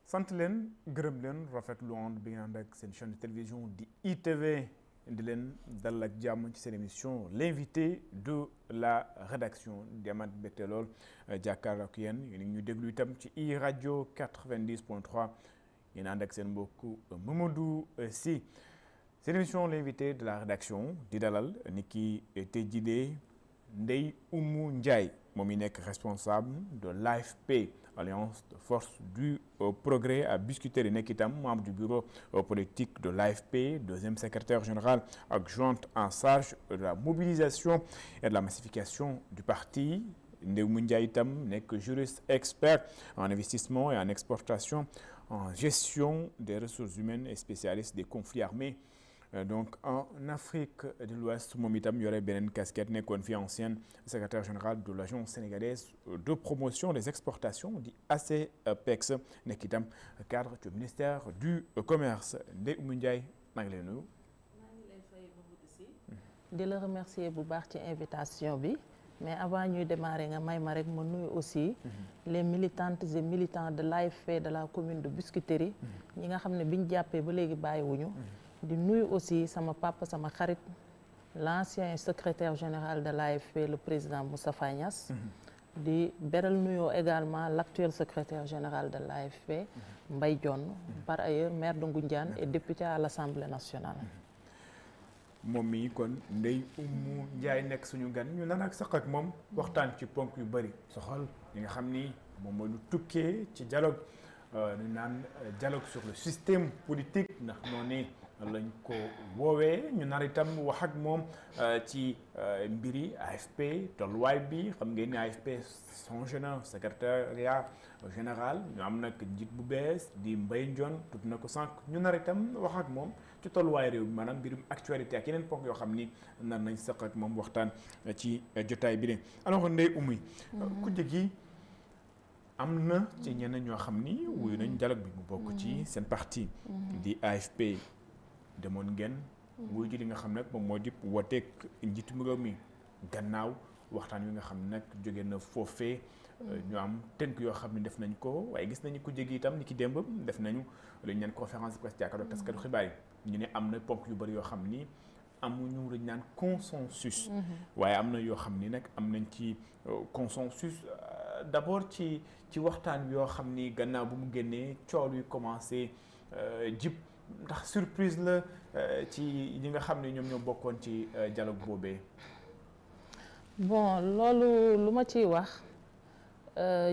sant leen gërëm leen rafetlu ànd bi ngeen ànd ak seen chaîne de télévision di ITV di leen dal ak jàmm ci seen émission l'invité de la rédaction di amaat mbégte lool jàkkaarloo ak yéen ñu déglu itam ci i rajo 90.3 yéen ànd ak seen mbokku Mamadou Sy seen émission l'invité de la rédaction di dalal ni ki tey jii Ndeye Oumou Ndiaye moom mi nekk responsable de l'AFP Alliance de force du progrès à Biscuiterie nekk itam membre du bureau politique de l'AFP deuxième secrétaire général adjointe en charge de la mobilisation et de la massification du parti Ndeye Oumou Ndiaye itam nekk juriste expert en investissement et en exportation en gestion des ressources humaines et spécialiste des conflits armés donc en Afrique de l'Ouest moom itam yore beneen casquette nekkoon fi ancienne secrétaire général de l'agence sénégalaise de promotion des exportations di ACPEX nekk itam cadre du ministère du commerce Ndeye Oumou Ndiaye maa ngi lay nuyu. maa ngi lay fay Mamadou Sy di la remercier bu baax ci invitation bi mais avant ñuy démarrer nga may ma rek ma nuyu aussi les militantes et militants de l'AFP de la commune de Biscuiterie ñi nga xam ne biñ jàppee ba léegi bàyyiwuñu. di nuyu aussi sama papa sama xarit l'ancien secrétaire général de l'AFP le président Moustapha Niasse di beral nuyoo également l'actuel secrétaire général de l'AFP Mbaye Dione par ailleurs maire de Ngoundiane et député à l'Assemblée nationale. moom mi kon Ndeye Oumou Ndiaye nekk suñu gan ñu nan ak sax ak moom waxtaan ci ponk yu bëri soxal yi nga xam ni moom mooy lu tukkee ci dialogue ñu naan dialogue sur le système politique ndax noonu lañ ko woowee ñu nar itam wax ak moom ci mbiri AFP tolluwaay bi xam ngeen ni AFP changé na secrétariat général ñu am nag njiit bu bees di Mbaye Dione tudd na ko sànq ñu nar itam wax ak moom ci tolluwaay réew bi maanaam mbirum actualité ak yeneen ponk yoo xam ni nar nañ sax ak moom waxtaan ci jotaay bi de alors Ndeye Oumou ku jëgi am na ci ñeneen ñoo xam ni wuyu nañ dialogue bi mu bokk ci seen parti di AFP demoon ngeen wuyu ji li nga xam nag moom moo di woteeg njiitu réew mi gannaaw waxtaan wi nga xam ne nag jóge na foofee ñu am tënk yoo xam ne def nañ ko waaye gis nañu ku jegi itam ni ki démb def nañu lu ñu naan conférence de presse jàkkaarloo taskatu xibaar yi ñu ne am na ponk yu bëri yoo xam ni amuñu lu ñu naan consensus waaye am na yoo xam ni nag am nañ ci consensus d'abord ci waxtaan yoo xam ni gannaaw bu mu génnee coow yu commencé jib ndax surprise la ci ñi nga xam ne ñoom ñoo bokkoon ci dialogue boobee. bon loolu lu ma ciy wax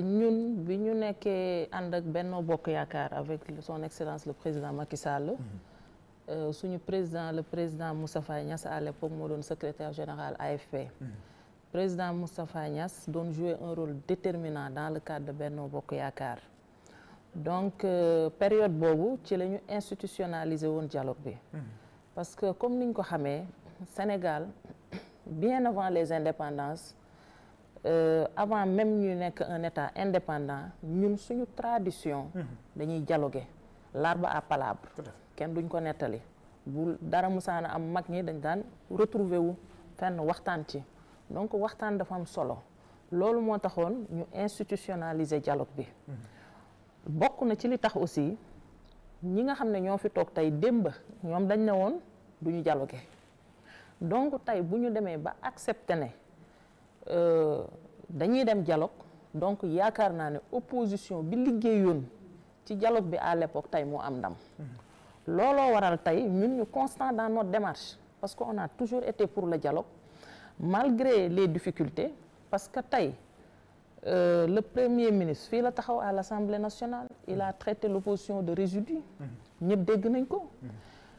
ñun bi ñu nekkee ànd ak Benno Bokk Yaakaar avec son excellence le président Macky Sall. suñu président le président Moustapha Niasse à l'époque moo doon secrétaire général AFP. président Moustapha Niasse doon jouer un rôle déterminant dans le cadre de Benno Bokk Yaakaar. donc période boobu ci la ñu institutionnaliser woon dialogue bi parce que comme niñ ko xamee Sénégal bien avant les indépendances avant même ñu nekk un état indépendant ñun suñu tradition dañuy dialoguer l'arbre à palabre kenn duñ ko nettali bu dara musaana am mag ñi dañ daan retrouver wu fenn waxtaan ci donc waxtaan dafa am solo loolu moo taxoon ñu institutionnaliser dialogue bi bokk na ci li tax aussi ñi nga xam ne ñoo fi toog tey démb ñoom dañ ne woon du ñu dialoguer donc tey bu ñu demee ba accepter ne dañuy dem dialogue donc yaakaar naa ne opposition bi liggéeyoon ci dialogue bi à l'époque tey moo am ndam looloo waral tey ñun ñu constant dans notre démarche parce que on a toujours été pour le dialogue malgré les difficultés parce que tey le premier ministre fii la taxaw à l'Assemblée nationale il a traité l'opposition de résidu ñëpp dégg nañ ko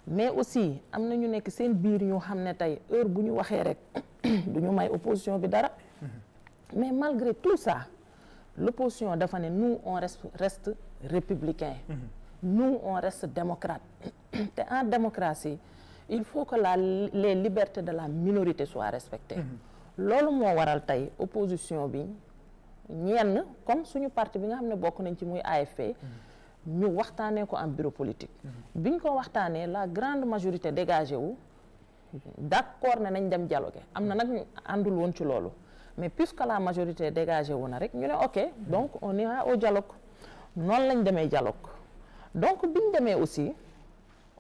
mais aussi am na ñu nekk seen biir ñu xam ne tey heure bu ñu waxee rek du ñu may opposition bi dara mais malgré tout ça l'opposition dafa ne nous on reste républicain nous on reste démocrate te en démocratie il faut que les libertés de la minorité soient respectées loolu moo waral tey opposition bi ñenn comme suñu parti bi nga xam ne bokk nañ ci muy AFP ñu waxtaanee ko en bureau politique biñ ko waxtaanee la grande majorité dégagé wu d'accord ne nañ dem dialoguer am na nag àndul woon ci loolu mais puisque la majorité dégagé wu na rek ñu ne ok donc on ira au dialogue noonu lañ demee dialogue donc bi ñu demee aussi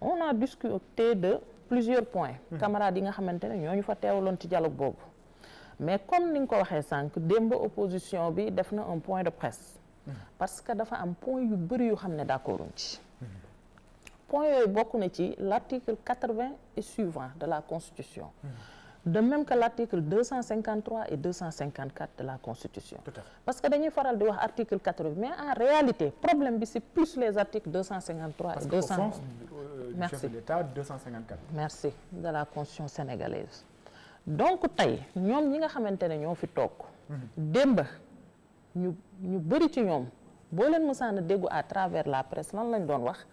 on a discuté de plusieurs points. camarades yi nga xamante ne ñooñu fa teewaloon ci dialogue boobu. mais comme ni nga ko waxee sànq démb opposition bi def na un point de presse. parce que dafa am point yu bëri yu xam ne d'accorduñ ci. point yooyu bokk na ci l'article 80 et suivant de la Constitution. de même que l'article 253 et 254 de la Constitution. Parce que dañuy faral di wax article 80 mais en réalité problème bi c'est plus les articles 253 et 200. Parce que merci chef de l'État 254. merci de la Constitution sénégalaise. donc tey ñoom ñi nga xamante ne ñoo fi toog. démb ñu bëri ci ñoom boo leen mësaan a déggu à travers la presse lan lañ doon wax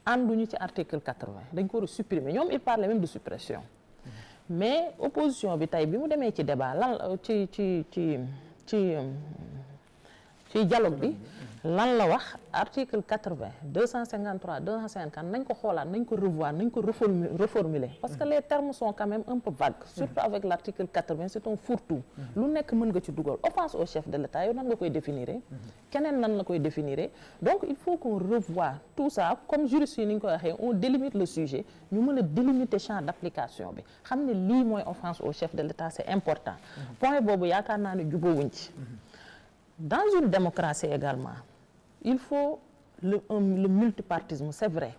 ànduñu ci article 80 dañ ko war a supprimer ñoom il parlait même de suppression. mais opposition bi tey bi mu demee ci débat lan ci dialogue bi lan la wax article 80 253 254 nañ ko xoolaat nañ ko revoir nañ ko reformuler parce que les termes sont quand même un peu vagues surtout avec l'article 80 c'est un fourre-tout lu nekk mën nga ci dugal offense au chef de l'État yow nan nga koy définir keneen nan la koy définir donc il faut qu'on revoie tout ça comme juriste yi ni ñu koy waxee on délimite le sujet ñu mën a délimiter champ d'application bi xam ne lii mooy offense au chef de l'État c'est important point boobu yaakaar naa ne jubóowuñ ci dans une démocratie également il faut le multipartisme c'est vrai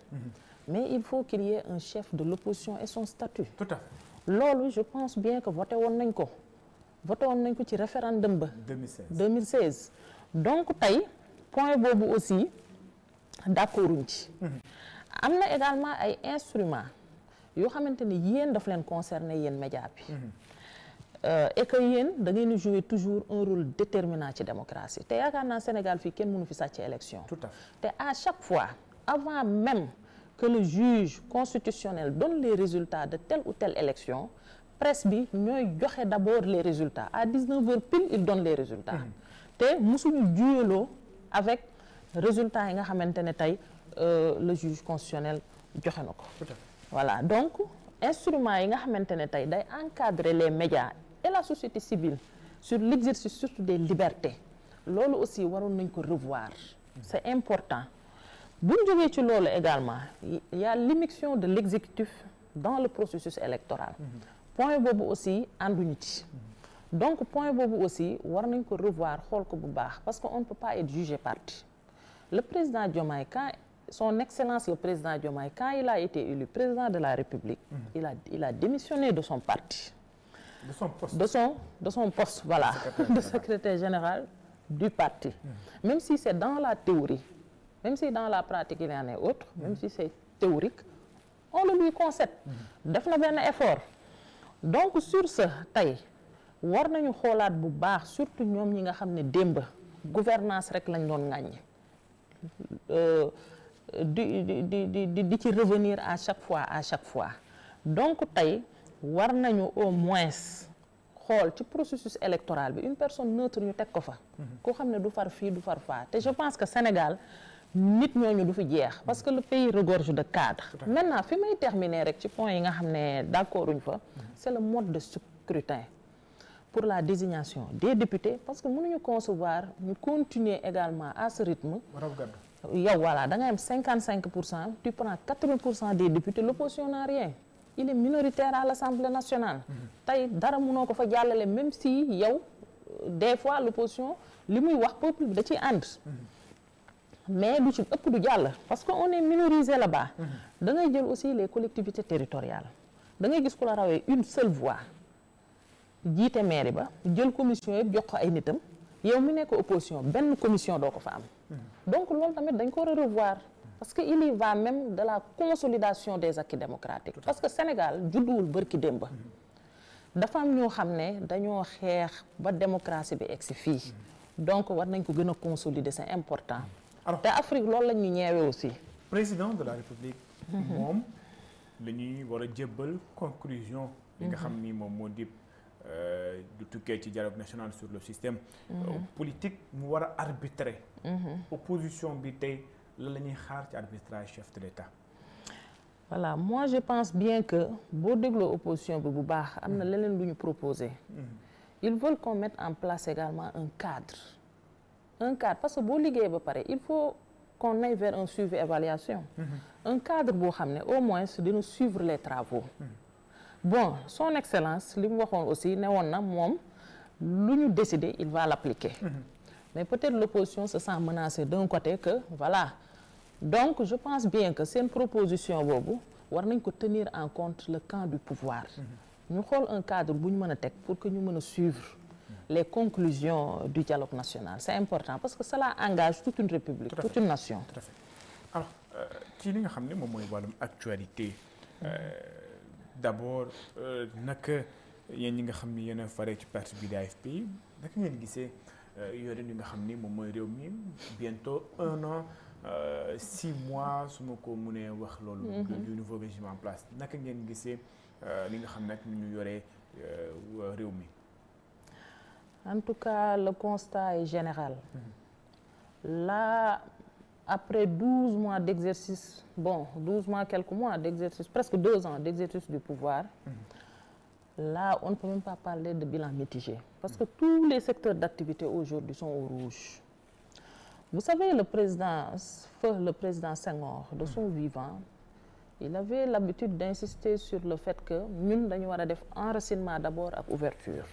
mais il faut qu'il y ait un chef de l'opposition et son statut tout à fait loolu je pense bien que voté woon nañ ko ci référendum ba 2016 donc tey point boobu aussi d'accorduñ ci am na également ay instruments yoo xamante ni yéen daf leen concerner yéen média bi et que yéen da ngeen di jouer toujours un rôle déterminant ci démocratie te yaakaar naa Sénégal fii kenn mënu fi sàcc élection tout à fait te à chaque fois avant même que le juge constitutionnel donne les résultats de telle ou telle élection presse bi ñooy joxe d'abord les résultats à 19h pile il donne les résultats te musuñu juyeloo avec résultats yi nga xamante ne tey le juge constitutionnel joxe na ko voilà donc instruments yi nga xamante ne tey day encadrer les médias et la société civile sur l'exercice surtout des libertés loolu aussi waroon nañ ko revoir c'est important bu ñu jógee ci loolu également il y a l'immixtion de l'exécutif dans le processus électoral point boobu aussi ànduñu ci donc point boobu aussi war nañ ko revoir xool ko bu baax parce que on ne peut pas être jugé parti le président Diomaye son excellence le président Diomaye quand il a été élu président de la République il a démissionné de son parti de son poste voilà de secrétaire général du parti même si c'est dans la théorie même si dans la pratique il y en a autre même si c'est théorique on le lui concède def na benn effort donc sur ce tey war nañu xoolaat bu baax surtout ñoom ñi nga xam ne démb gouvernance rek lañ doon ŋàññ di ci revenir à chaque fois donc tey war nañu au moins xool ci processus électoral bi une personne neutre ñu teg ko fa koo xam ne du far fii du far faa te je pense que Sénégal nit ñooñu du fi jeex parce que le pays regorge de cadres maintenant fi may terminer rek ci point yi nga xam ne d'accorduñ fa c'est le mode de scrutin pour la désignation des députés parce que mënuñu concevoir ñu continuer également à ce rythme yow voilà da ngay am 55% tu prends 80% des députés l'opposition n'a rien il est minoritaire à l'Assemblée nationale tey dara mënoo ko fa jàllale même si yow des fois l'opposition li muy wax peuple bi da ciy ànd mais du ci ëpp du jàll parce que on est minorisé là-bas da ngay jël aussi les collectivités territoriales da ngay gis ku la rawee une seule voix jiite mairie ba jël commission yëpp jox ko ay nitam yow mi nekk opposition benn commission doo ko fa am donc loolu tamit dañ ko war a revoir parce que il y va même de la consolidation des acquis démocratiques parce que Sénégal judduwul bërki démb dafa am ñoo xam ne dañoo xeex ba démocratie bi egsi fii donc war nañ ko gën a consolider c'est important te Afrique loolu la ñu ñeewee aussi président de la République moom la ñuy war a jébbal conclusion li nga xam ni moom moo di du tukkee ci dialogue national sur le système politique mu war a arbitrer opposition bi tey lan la ñuy xaar ci arbitrage chef de l'État voilà moi je pense bien que boo dégloo opposition bi bu baax am na leneen lu ñu proposer ils veulent qu'on mette en place également un cadre parce que boo liggéey ba pare il faut qu'on aille vers un suivi évaluation. Un cadre boo xam ne au moins dina suivre les travaux. Bon son excellence li mu waxoon aussi ne woon na moom lu ñu décider il va l'appliquer. Mais peut-être l'opposition se sent menacée d'un côté que voilà donc je pense bien que seen proposition boobu war nañ ko tenir en compte le camp du pouvoir. ñu xool un cadre bu ñu mën a teg pour que ñu mën a suivre les conclusions du dialogue national c'est important parce que cela engage toute une république, toute une nation. Tout à fait. Alors ci li nga xam ne moom mooy wàllum actualité d'abord naka yéen ñi nga xam ni yéen a faree ci parti bi di AFP naka ngeen gisee yore li nga xam ni moom mooy réew mi bientôt 1 an 6 mois su ma ko mënee wax loolu. du nouveau régime en place naka ngeen gisee li nga xam nag ni ñu yoree réew mi. En tout cas le constat est général. Là après 12 mois d'exercice, bon 12 mois quelques mois d'exercice, presque 2 ans d'exercice du pouvoir. Là on ne peut même pas parler de bilan mitigé parce que tous les secteurs d'activité aujourd'hui sont au rouge. Vous savez le président Senghor de son vivant il avait l'habitude d'insister sur le fait que ñun dañu war a def enracinement d'abord ak ouverture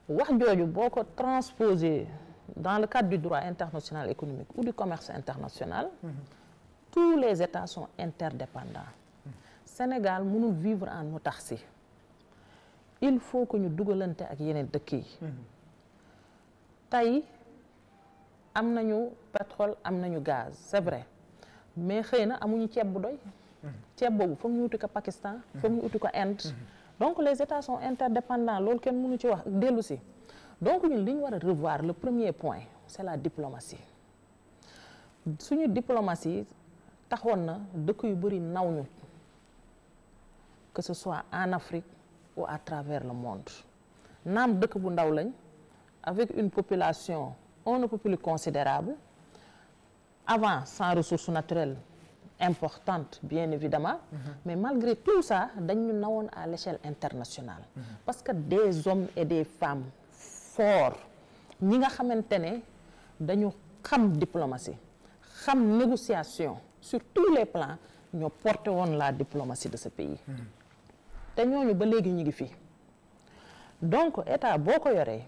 wax jooju boo ko transposer dans le cadre du droit international économique ou du commerce international tous les États sont interdépendants. Sénégal mënul vivre en autarcie. Il faut que ñu dugalante ak yeneen dëkk yi. Tey am nañu pétrole am nañu gaz c'est vrai mais xëy na amuñu ceeb bu doy. ceeb boobu foog ñu uti ko Pakistan. foog ñu uti ko Inde. Donc les États sont interdépendants loolu kenn mënu ci wax dellu si. Donc ñun li ñu war a revoir le premier point c'est la diplomatie. Suñu diplomatie taxoon na dëkk yu bari naw ñu que ce soit en Afrique ou à travers le monde. Naam dëkk bu ndaw lañ avec une population on ne peut plus considérable avant sans ressources naturelles importantes bien évidemment mais malgré tout ça dañu nawoon à l'échelle internationale parce que des hommes et des femmes forts ñi nga xamante ne dañu xam diplomatie xam négociation sur tous les plans ñoo porté woon la diplomatie de ce pays te ñooñu ba léegi ñu ngi fi donc état boo ko yoree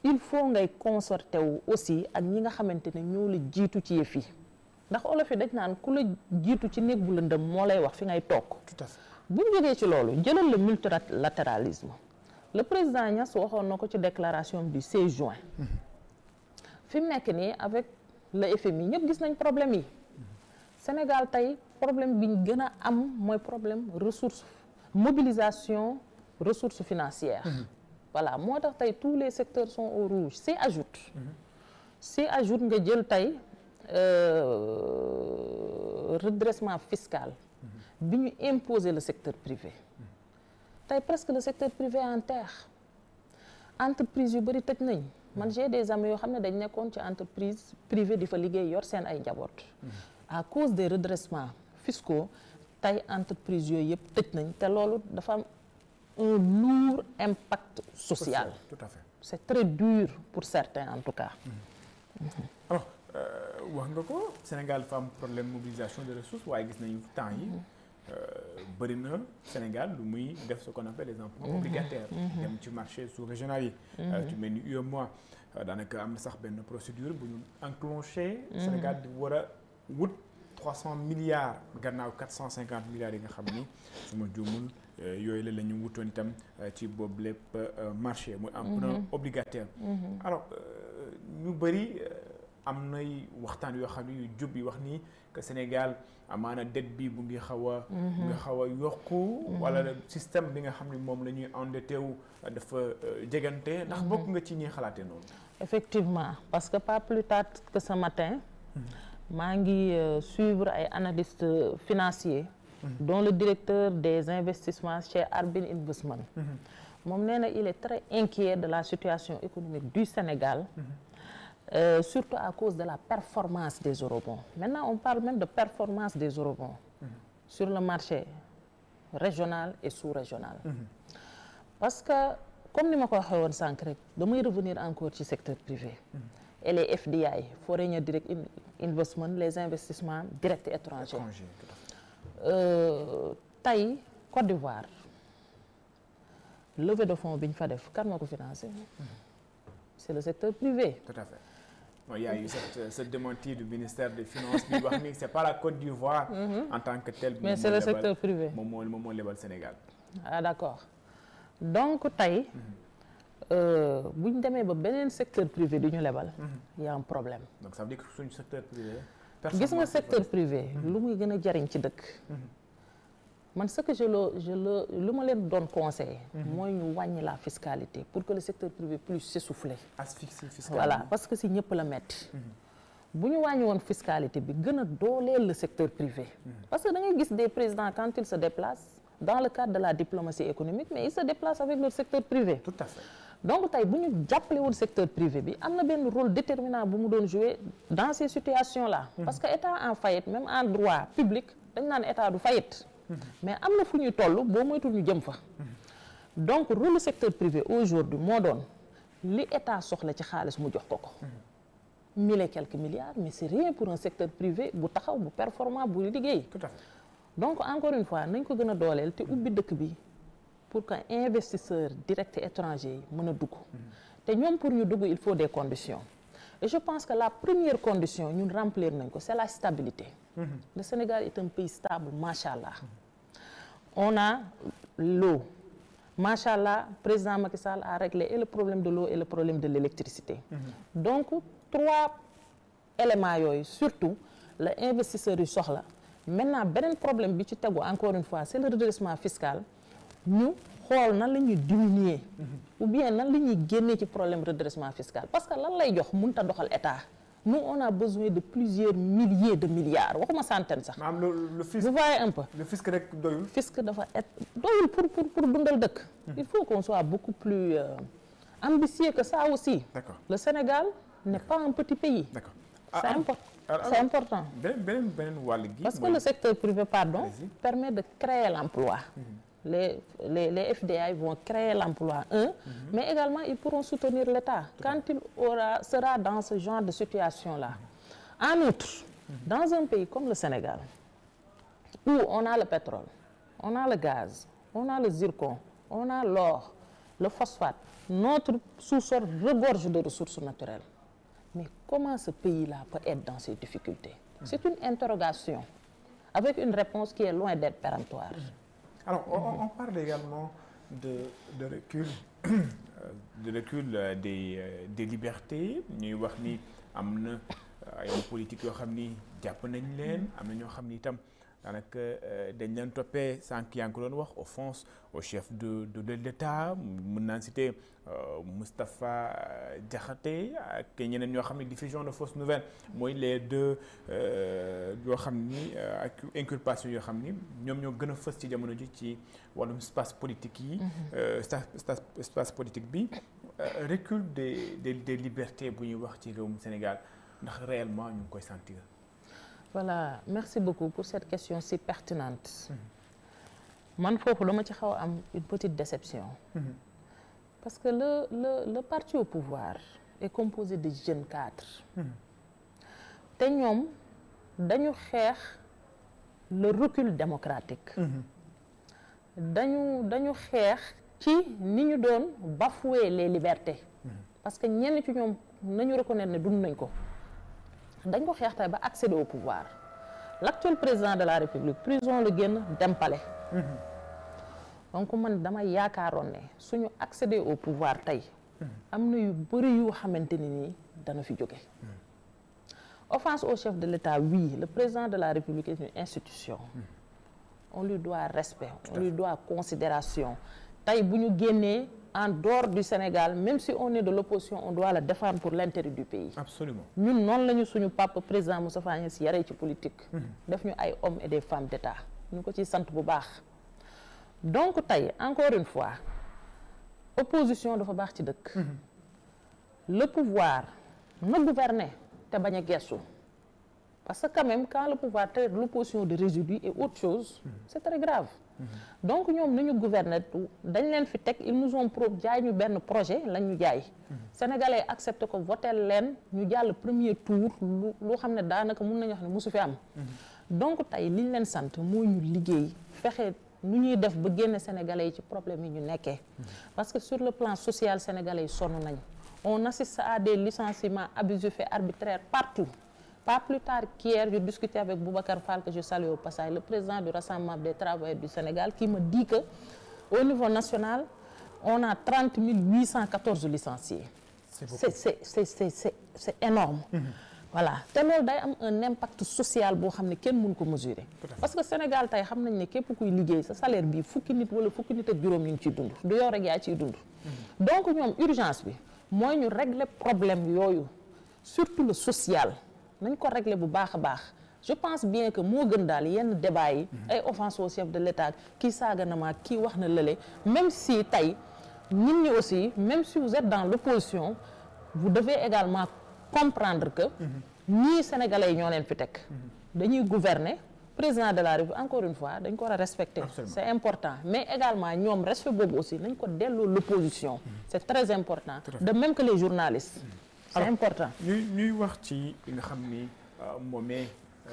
il faut ngay concerté wu aussi ak ñi nga xamante ne ñoo la jiitu ci yëf yi ndax olof yi dañ naan ku la jiitu ci néeg bu lëndëm moo lay wax fi ngay toog. Tout à fait. bu ñu jógee ci loolu jëlal le multilatéralisme le président Niass waxoon na ko ci déclaration du 16 juin. fi mu nekk nii avec le FMI ñëpp gis nañ problème yi. Sénégal tey problème bi ñu gën a am mooy problème ressource mobilisation ressources financières. Voilà moo tax tey tous les secteurs sont au rouge si ajoute nga jël tey redressement fiscal bi ñu imposer le secteur privé tey presque le secteur privé en terre entreprise yu bari tëj nañ man j'ai des amis yoo xam ne dañ nekkoon ci entreprise privée di fa liggéey yor seen ay njaboot à cause des redressements fiscaux tey entreprise yooyu yëpp tëj nañ te loolu dafa am un lourd impact social. Tout à fait. C'est très dur pour certains en tout cas. Alors wax nga ko Sénégal dafa am problème mobilisation de ressources waaye gis nañu temps yi bëri na Sénégal lu muy def ce qu'on appelle les emprunts obligataires. dem ci marché sous-régional yi. ci mel ni UEMOA daanaka am na sax benn procédure bu ñu enclenché. Sénégal di war a wut 300 milliards gannaaw 450 milliards yi nga xam ni su ma juumul yooyu la ñu wutoon itam ci boobu lépp marché muy emprunt obligataire. Alors ñu bëri am nay waxtaan yoo xam ne yu jub yi wax ni que Sénégal amaana dette bi bu ngi xaw a yokku. wala système bi nga xam ne moom la ñuy endetté wu dafa jegante ndax bokk nga ci ñi xalaatee noonu. Effectivement parce que pas plus tard que ce matin. maa ngi suivre ay analystes financiers. dont le directeur des investissements chez Arbin Investment. moom nee na il est très inquiet de la situation économique du Sénégal. Surtout à cause de la performance des eurobonds. Maintenant on parle même de performance des eurobonds. Sur le marché régional et sous-régional. Parce que comme ni ma ko waxee woon sànq rek damay revenir encore ci secteur privé. et les FDI, Foreign Direct Investment, les investissements directs étrangers. Tey Côte d'Ivoire levée de fonds bi ñu fa def kan moo ko financé. C'est le secteur privé. Tout à fait. Bon, il y a eu cette démenti du ministère des Finances bi wax ni c'est pas la Côte d'Ivoire en tant que tel. Mais c'est le secteur privé. moom moo lebal Sénégal. Ah d'accord. Donc tey bu ñu demee ba beneen secteur privé du ñu lebal. y a un problème. Donc ça veut dire que suñu secteur privé. gis nga secteur privé. lu muy gën a jariñ ci dëkk. man ce que lu ma leen doon conseillé. mooy ñu wàññi la fiscalité pour que le secteur privé puisse s'essouffler. asphyxie fiscale. Voilà parce que si ñëpp la metti bu ñu wàññi woon fiscalité bi gën a dooleel le secteur privé. parce que da ngay gis des présidents quand ils se déplacent dans le cadre de la diplomatie économique mais ils se déplacent avec le secteur privé. Tout à fait. donc tey bu ñu jàppale woon secteur privé bi am na benn rôle déterminant bu mu doon jouer dans ces situations là. parce que état en faillite même en droit public dañ naan état du faillite. mais am na fu ñuy toll boo moytul ñu jëm fa. donc rôle du secteur privé aujourd'hui moo doon li état soxla ci xaalis mu jox ko ko. 1000 et quelques milliards mais c'est rien pour un secteur privé bu taxaw bu performant bu liggéey. Tout à fait. donc encore une fois nañ ko gën a dooleel te ubbi dëkk bi pour que investisseurs directs étrangers yi mën a dugg. te ñoom pour ñu dugg il faut des conditions. et je pense que la première condition ñun remplir nañ ko c'est la stabilité. Le Sénégal est un pays stable machallah. On a l'eau. Machallah, président Macky Sall a réglé et le problème de l'eau et le problème de l'électricité. Donc 3 éléments yooyu surtout la investisseurs yu soxla. Maintenant beneen problème bi ci tegu encore une fois c'est le redressement fiscal. ñu xool nan la ñuy diminuer. ou bien nan la ñuy génnee ci problème redressement fiscal parce que lan lay jox mënut a doxal état. Nous on a besoin de plusieurs milliers de milliards waxuma centaine sax. maanaam le fisc. vous voyez un peu. le fisc rek doyul. fisc dafa doyul pour dundal dëkk. il faut qu'on soit beaucoup plus ambitieux que ça aussi. D'accord. Le Sénégal n'est pas un petit pays. D'accord. C'est important. beneen wàll gi. parce que le secteur privé permet de créer l'emploi. Les FDI vont créer l'emploi, mais également ils pourront soutenir l'État quand il sera dans ce genre de situation-là. En outre, dans un pays comme le Sénégal, où on a le pétrole, on a le gaz, on a le zircon, on a l'or, le phosphate, notre sous-sol regorge de ressources naturelles. Mais comment ce pays-là peut être dans ces difficultés? C'est une interrogation, avec une réponse qui est loin d'être péremptoire. Alors, on parle également de recul, des libertés. ñuy wax ni am na ay politique yoo xam ni jàpp nañ leen am na ñoo xam ni itam daanaka dañ leen toppee sànq yaa ngi ko doon wax offense au chef de l'État mën naa citer Moustapha Diakhaté ak ñeneen ñoo xam ne diffusion de fausses nouvelles mooy les deux yoo xam ni ak inculpation yoo xam ni ñoom ñoo gën a fës ci jamono ji ci wàllum espace politique yi. espace politique bi recul des libertés bu ñuy wax ci réewum Sénégal ndax réellement ñu ngi koy sentir. Voilà, merci beaucoup pour cette question si pertinente. Man foofu dama ci xaw a am une petite déception. Parce que le parti au pouvoir est composé de jeunes cadres. te ñoom dañu xeex le recul démocratique. dañu xeex ci ni ñu doon bafouer les libertés. parce que ñenn ci ñoom nañu reconnaître ne dund nañ ko. dañ ko xeex tey ba accéder au pouvoir l'actuel président de la République prison la génn dem palais. donc man dama yaakaaroon ne suñu accéder au pouvoir tey am na yu bëri yu xamante ni nii dana fi jóge. offense au chef de l'État oui le président de la République est une institution. on lui doit respect on lui doit considération tey bu ñu génnee en dehors du Sénégal même si on est de l'opposition on doit le défendre pour l'intérêt du pays. Absolument. ñun noonu la ñu suñu papa président Moustapha Niasse yaree ci politique. def ñu ay hommes et des femmes d'État ñu ko ciy sant bu baax. donc tey encore une fois opposition dafa baax ci dëkk. le pouvoir na gouverner te bañ a gestu parce que quand même quand le pouvoir traite l'opposition de résidu et autre chose c'est très grave donc ñoom ni ñu gouverner dañ leen fi teg ils nous ont jaay ñu benn projet lañ ñu jaay sénégalais accepté ko voté leen ñu jàll premier tour lu xam ne daanaka mun nañu wax ne mosu fi am donc tey liñ leen sant moo ñu liggéey fexe nu ñuy def ba génne sénégalais yi ci problème yi ñu nekkee parce que sur le plan social sénégalais yi sonn nañ on assiste à des licenciements abusifs et arbitraires partout pas plus tard qu'hier je discutais avec Boubacar Fall que je salue au passage le président du Rassemblement des travailleurs du Sénégal qui me dit que au niveau national on a 30 814 licenciés c'est énorme voilà te loolu day am un impact social boo xam ne kenn mënu ko mesurer parce que Sénégal tey xam nañ ne képp kuy liggéey sa salaire bi fukki nit wala fukki nit ak juróom ñu ngi ciy dund du yow rek yaa ciy dund donc ñoom urgence bi mooy ñu régler problème yooyu surtout le social nañ ko régler bu baax a baax je pense bien que moo gën daal yenn débat yi ay offense au chef de l'État kii saaga na ma kii wax na lële même si tey nit ñi aussi même si vous êtes dans l'opposition vous devez également comprendre que ñii sénégalais yi ñoo leen fi teg dañuy gouverner président de la République encore une fois dañ ko war a respecter c'est important mais également ñoom respect boobu aussi nañ ko delloo l'opposition c'est très important de même que les journalistes c'est important ñuy wax ci nga xam ni moomee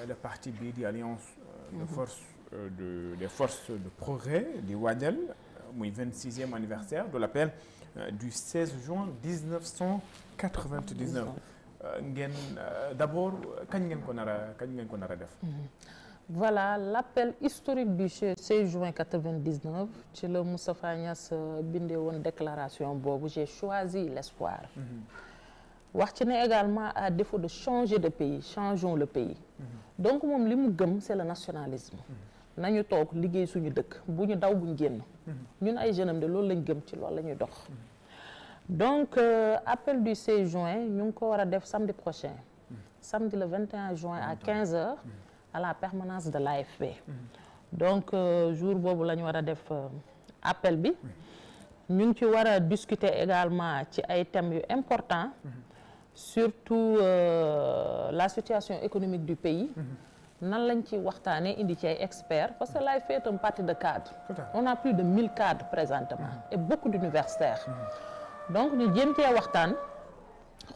le parti bii di alliance des forces de progrès di waajal muy 26e anniversaire de l'appel du 16 juin 1999 ngeen d'abord kañ ngeen ko nar a def voilà l'appel historique du 16 juin 99 ci la Moustapha Niasse bindee woon déclaration boobu j'ai choisi l'espoir wax ci ne également à défaut de changer de pays changeons le pays donc moom li mu gëm c'est le nationalisme nañu toog liggéey suñu dëkk bu ñu daw bu ñu génn ñun ay jeunes am de loolu lañ gëm ci loolu la ñuy dox donc appel du 16 juin ñu ngi ko war a def samedi prochain samedi le 21 juin à 15h à la permanence de l'AFP donc jour boobu la ñu war a def appel bi ñu ngi ci war a discuter également ci ay thèmes yu importants surtout la situation économique du pays nan lañ ci waxtaanee indi ci ay experts parce que l'AFP est un parti de cadres on a plus de 1000 cadres présentement et beaucoup d'universitaires donc ñu jéem cee waxtaan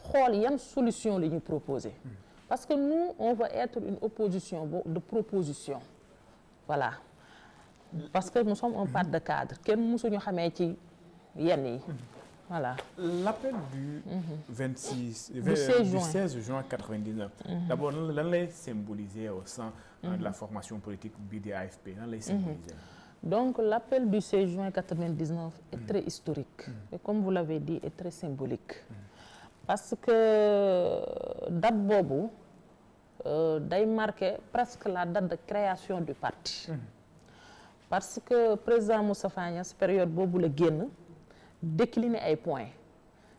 xool yan solution la ñu proposer parce que nous on veut être une opposition de proposition voilà parce que nous sommes un parti de cadres kenn mësuñu xamee ci yenn yi voilà. L'appel du 16 juin 99 d'abord lan lay symboliser au sein de la formation politique bii di AFP lan lay symboliser donc l'appel du 16 juin 99 est très historique et comme vous l'avez dit est très symbolique parce que date boobu day marquer presque la date de création du parti parce que président Moustapha Niasse période boobu la génn décliner ay points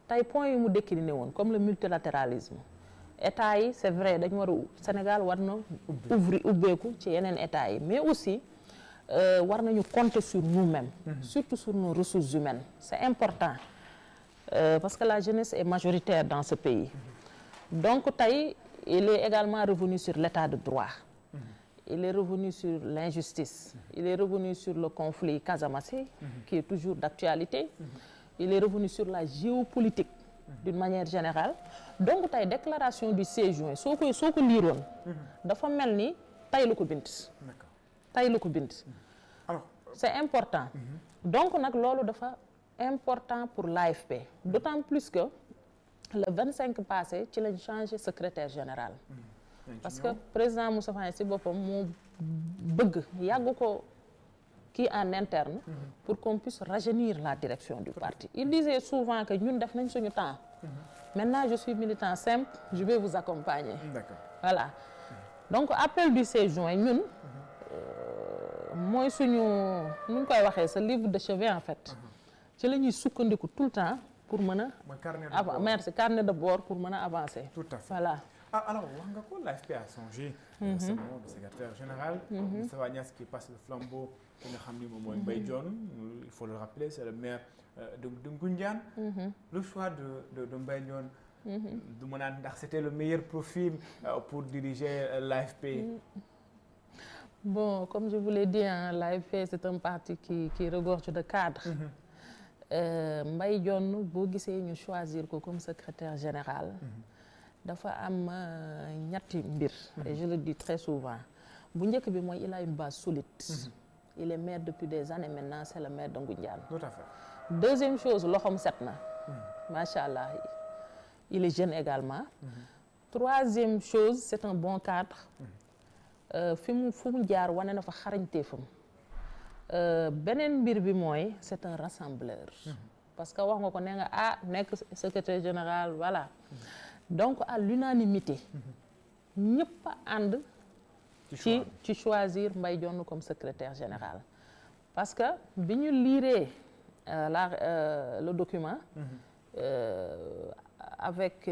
tey points yu mu décliner woon comme le multilatéralisme état yi c'est vrai dañu war a Sénégal war na ubbeeku ci yeneen état yi mais aussi war nañu compter sur nous-mêmes surtout sur nos ressources humaines c'est important parce que la jeunesse est majoritaire dans ce pays donc tey il est également revenu sur l'état de droit il est revenu sur l'injustice il est revenu sur le conflit casamançais qui est toujours d'actualité il est revenu sur la géopolitique d'une manière générale donc tey déclaration du 16 juin soo ko liiroon dafa mel ni tey la ko bind alors c'est important donc nag loolu dafa important pour l'AFP d'autant plus que le 25 passé ci lañ changé secrétaire général parce que président Moustapha Niasse ci boppam moo bëgg yàgg ko kii en interne pour qu'on puisse rajeunir la direction du parti il disait souvent que ñun def nañ suñu temps maintenant je suis militant simple je vais vous accompagner voilà donc appel du 16 juin ñun mooy suñu nu ñu koy waxee sa livre de chevet en fait ci la ñuy sukkandiku tout le temps pour mën a merci carnet de bord pour mën a avancer tout à fait voilà alors wax nga ko l'AFP a changé récemment de secrétaire général Moustapha Niasse qui passe le flambeau ki nga xam ni moom mooy Mbaye Dione il faut le rappeler c'est le maire de Ngoundiane le choix de Mbaye Dione du ma naan ndax c'était le meilleur profil pour diriger l'AFP. Bon, comme je vous l'ai dit, hein, l'AFP c'est un parti qui regorge de cadres. Mbaye Dione boo gisee ñu choisir ko comme secrétaire général. dafa am ñetti mbir. et je le dis très souvent bu njëkk bi mooy il a une base solide. il est maire depuis des années maintenant c'est le maire de Ngoundiane. Tout à fait. Deuxième chose loxoom set na. macha allah il est jeune également. Troisième chose c'est un bon cadre. fu mu jaar wane na fa xarañteefam. beneen mbir bi mooy c'est un rassembleur. parce que wax nga ko ne nga nekk secrétaire général voilà. donc à l'unanimité ñëpp a ànd ci choisir Mbaye Dione comme secrétaire général parce que bi ñu liiree le document avec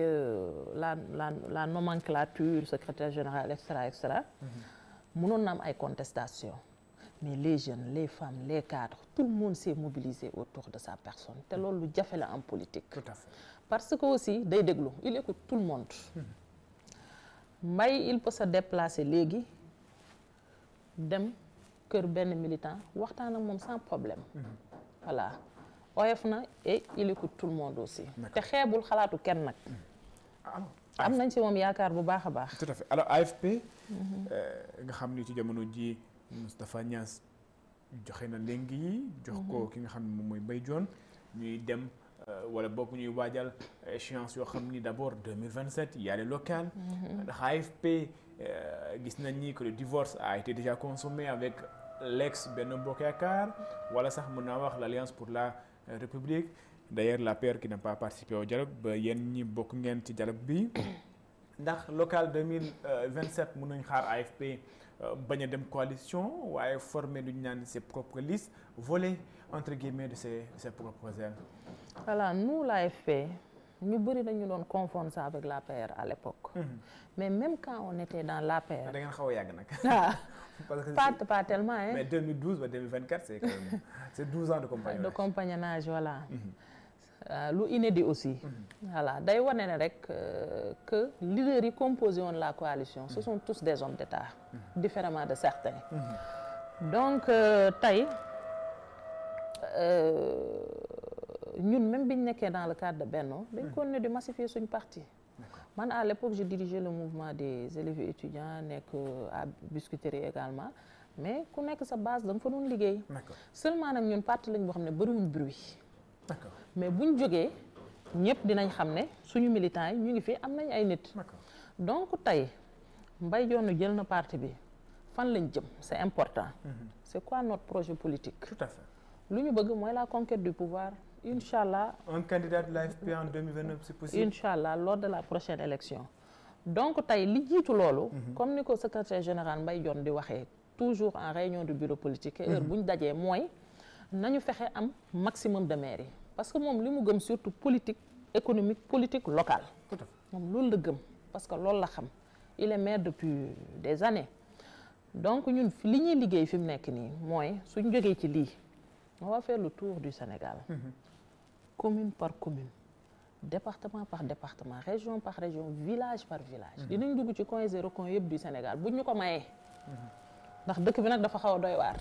la nomenclature secrétaire général et cetera mënoon na am ay contestation mais les jeunes les femmes les cadres tout le monde s'est mobilisé autour de sa personne te loolu lu jafe la en politique. Tout à fait. parce que aussi day déglu il écoute tout le monde. Mbaye il peut se déplacer léegi dem kër benn militant waxtaan ak moom sans problème. voilà oyof na et il écoute tout le monde aussi. te xeebul xalaatu kenn nag. am nañ ci moom yaakaar bu baax a baax. tout à fait alors AFP. nga xam ni ci jamono ji Moustapha Niasse joxe na léegi yi jox ko ki nga xam ne moom mooy Mbaye Dione ñuy dem wala bokk ñuy waajal échéance yoo xam ni d'abord 2027 il y a les locales. ndax AFP gis nañ ni que le divorce a été déjà consommé avec l'ex Benno Bokk Yaakaar wala sax mën naa wax l'Alliance pour la République d'ailleurs la paire qui n'a pas participé au dialogue ba yéen ñi bokk ngeen ci dialogue bi ndax local 2027 mën nañ xaar AFP bañ a dem coalition waaye former lu ñu naan ses propres listes voler entre guillemets de ses propres ailes. voilà nous l'AFP ñu bëri dañu doon confondre ça avec l'APR à l'époque. mais même quand on était dans l'APR. da ngeen xaw a yàgg nag. parce que pas tellement hein. mais 2012 ba 2024 c'est quand même c'est 12 ans de compagnonnage. de compagnonnage voilà. lu inédit aussi. voilà day wane ne rek que leaders yi composé woon la coalition ce sont tous des hommes d'État. différemment de certains. donc tey ñun même biñ nekkee dans le cadre de Benno dañ continuer di massifier suñ parti. man à l'époque je dirigeais le mouvement des élèves et étudiants nekk à Biscuiterie également mais ku nekk sa base da nga fa doon liggéey. seulement nag ñun parti lañ boo xam ne bëriwuñ bruit. d'accord mais buñ jógee ñëpp dinañ xam ne suñu militants yi ñu ngi fi am nañ ay nit. donc tey Mbaye Dione jël na parti bi fan lañ jëm c'est important. c'est quoi notre projet politique. tout à fait. lu ñu bëgg mooy la conquête du pouvoir inch'Allah. un candidat de l'AFP en 2029 c'est possible. inch'Allah lors de la prochaine élection. donc tey li jiitu loolu. comme ni ko secrétaire général Mbaye Dione di waxee toujours en réunion du bureau politique. heure bu ñu dajee mooy nañu fexe am maximum de maires yi parce que moom li mu gëm surtout politique économique politique locale. tout à fait moom loolu la gëm parce que loolu la xam il est maire depuis des années donc ñun li ñuy liggéey fi mu nekk nii mooy suñ jógee ci lii on va faire le tour du Sénégal. commune par commune département par département région par région village par village. dinañ dugg ci coins et recoins yëpp du Sénégal buñ ñu ko mayee. ndax dëkk bi nag dafa xaw a doy waar.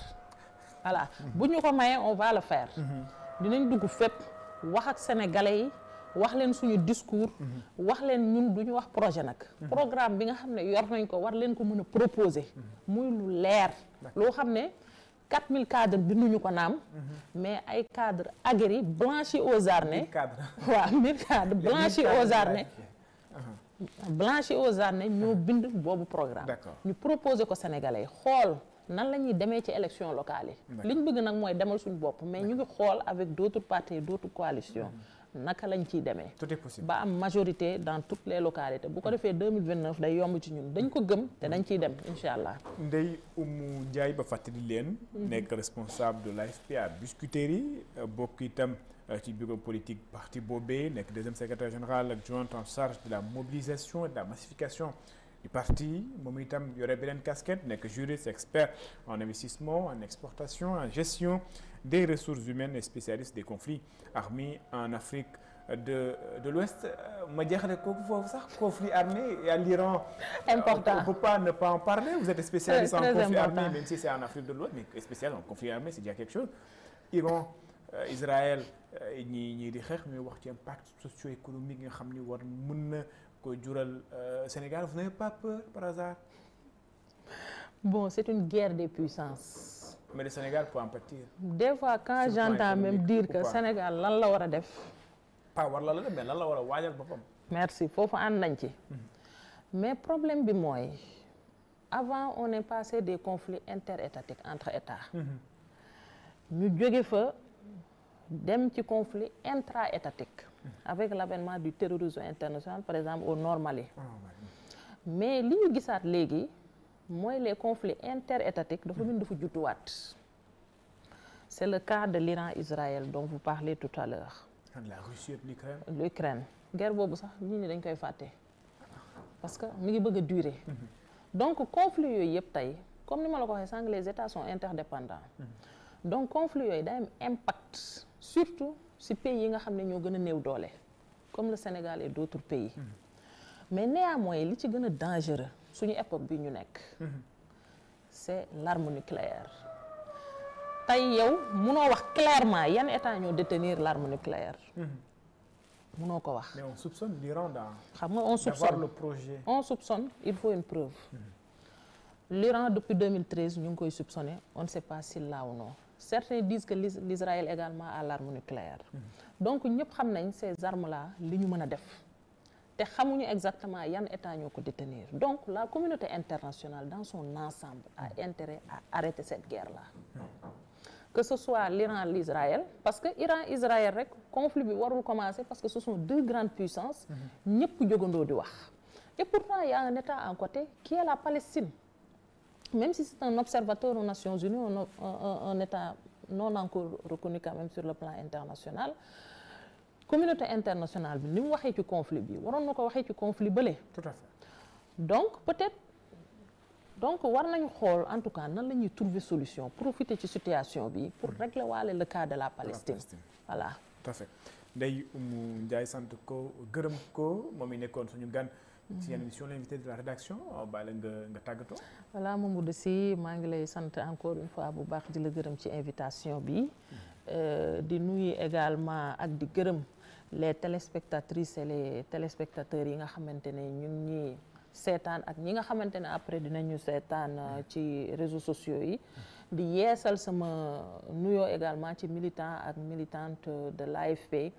voilà buñ ñu ko mayee on va le faire. dinañ dugg fépp wax ak sénégalais yi wax leen suñu discours. wax leen ñun duñu wax projet nag. programme bi nga xam ne yor nañ ko war leen ko mën a proposer. muy lu leer. loo xam ne 4000 cadres binduñu ko naam. mais ay cadres aguerris blanchis aux arnais. waaw 1000 cadres blanchis aux arnais. blanchis aux arnais ñoo bind boobu programme. ñu proposer ko sénégalais yi xool. nan la ñuy demee ci élection locale yi li ñu bëgg nag mooy demal suñu bopp mais ñu ngi xool avec d'autres partis et d'autres coalitions naka lañ ciy demee tout est possible ba am majorité dans toutes les localités bu ko defee 2029 day yomb ci ñun dañ ko gëm te dañ ciy dem incha allah. Ndeye Oumou Ndiaye ba fàttali leen nekk responsable de l'AFP à Biscuiterie bokk itam ci bureau politique parti boobee nekk deuxième secrétaire général adjoint en charge de la mobilisation et de la massification du parti moom itam yore beneen casquette nekk juriste expert en investissement en exportation en gestion des ressources humaines et spécialiste des conflits armés en Afrique de l'Ouest ma jeexale kooku foofu sax conflit armé et à l'Iran. Important. On peut pas ne pas en parler. Vous êtes spécialiste en conflit important. armé, même si c'est en Afrique de l'Ouest, mais spécial en conflit armé, c'est déjà quelque chose. Iran Israël ñii di xeex ñuy wax ci impact socio-économique nga xam ni war mën na ko jural Sénégal. Vous n'avez pas peur par hasard? Bon, c'est une guerre des puissances. Mais le Sénégal peut en pâtir. Des fois quand j'entends même dire que Sénégal lan la war a def. pas war la def mais lan la war a waajal boppam. merci foofu ànd nañ ci. mais problème bi mooy avant on est passé des conflits interétatiques entre États. ñu jóge fa dem ci conflit intra-étatique. avec l'avènement du terrorisme international par exemple au Nord Mali. mais li ñu gisaat léegi mooy les conflits interétatiques dafa mën dafa judduwaat. c'est le cas de l'Iran-Israël dont vous parlez tout à l'heure. la Russie et l'Ukraine. l'Ukraine guerre boobu sax nit ñi dañ koy fàtte parce que mi ngi bëgg a durer. donc conflit yooyu yëpp tey comme ni ma la ko waxee sànq les États sont interdépendants. donc conflit yooyu day am impact surtout ci pays yi nga xam ne ñoo gën a néew doole comme le Sénégal et d'autres pays. mais néanmoins li ci gën a dangereux suñu époque bi ñu nekk. c'est l'arme nucléaire. tey yow munoo wax clairement yan état ñoo détenir l'arme nucléaire. munoo ko wax. mais on soupçonne l'Iran xam nga on soupçonne le projet. on soupçonne il faut une preuve. l'Iran depuis 2013 ñu ngi koy soupçonner on ne sait pas s'il l'a ou non. certains disent que l'Israël également a l'arme nucléaire. donc ñëpp xam nañ ces armes là li ñu mën a def. te xamuñu exactement yan état ñoo ko détenir donc la communauté internationale dans son ensemble a intérêt à arrêter cette guerre là. que ce soit l'Iran l'Israël parce que Iran Israël rek conflit bi warul commencer parce que ce sont deux grandes puissances. ñëpp jógandoo di wax. et pourtant il y a un état à côté qui est la Palestine. même si c'est un observateur aux Nations Unies un état non encore reconnu quand même sur le plan international. communauté internationale bi ni mu waxee ci conflit bi waroon na ko waxee ci conflit bële. tout à fait. donc peut-être donc war nañu xool en tout cas nan la ñuy trouver solution profiter ci situation bi pour régler waale le cas de la Palestine. voilà. tout à fait Ndeye Oumou Ndiaye sant ko gërëm ko moom mi nekkoon suñu gan. ci yenn émission l'invité de la rédaction bàyyi la nga tàggatoo. voilà Mamadou Sy maa ngi lay sant encore une fois bu baax di la gërëm ci invitation bi. di nuyu également ak di gërëm les téléspectatrices et les téléspectateurs yi nga xamante ne ñu ngi ñuy seetaan ak ñi nga xamante ne après dinañu seetaan ci réseaux sociaux yi. di yeesal sama nuyoo également ci militant ak militante de l'AFP.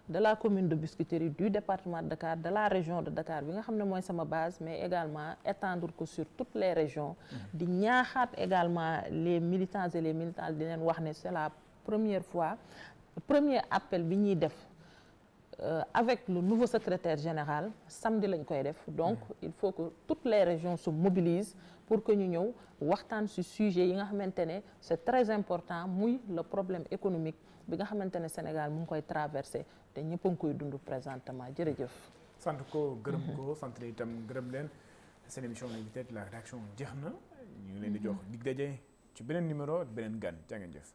de la commune de Biscuiterie du département de Dakar de la région de Dakar bi nga xam ne mooy sama base mais également étendre ko sur toutes les régions. di ñaaxaat également les militants et les militantes di leen wax ne c'est la première fois premier appel bi ñuy def avec le nouveau secrétaire général samedi lañ koy def donc il faut que toutes les régions se mobilisent pour que ñu ñëw waxtaan ci sujet yi nga xamante ne c'est très important muy le problème économique bi nga xamante ne Sénégal mu ngi koy traverser te ñëpp a ngi koy dund présentement jërëjëf. sant ko gërëm ko sant la itam gërëm leen seen émission l'invité de la rédaction jeex na ñu ngi leen di jox dig daje ci beneen numéro ak beneen gan jaa ngeen jëf.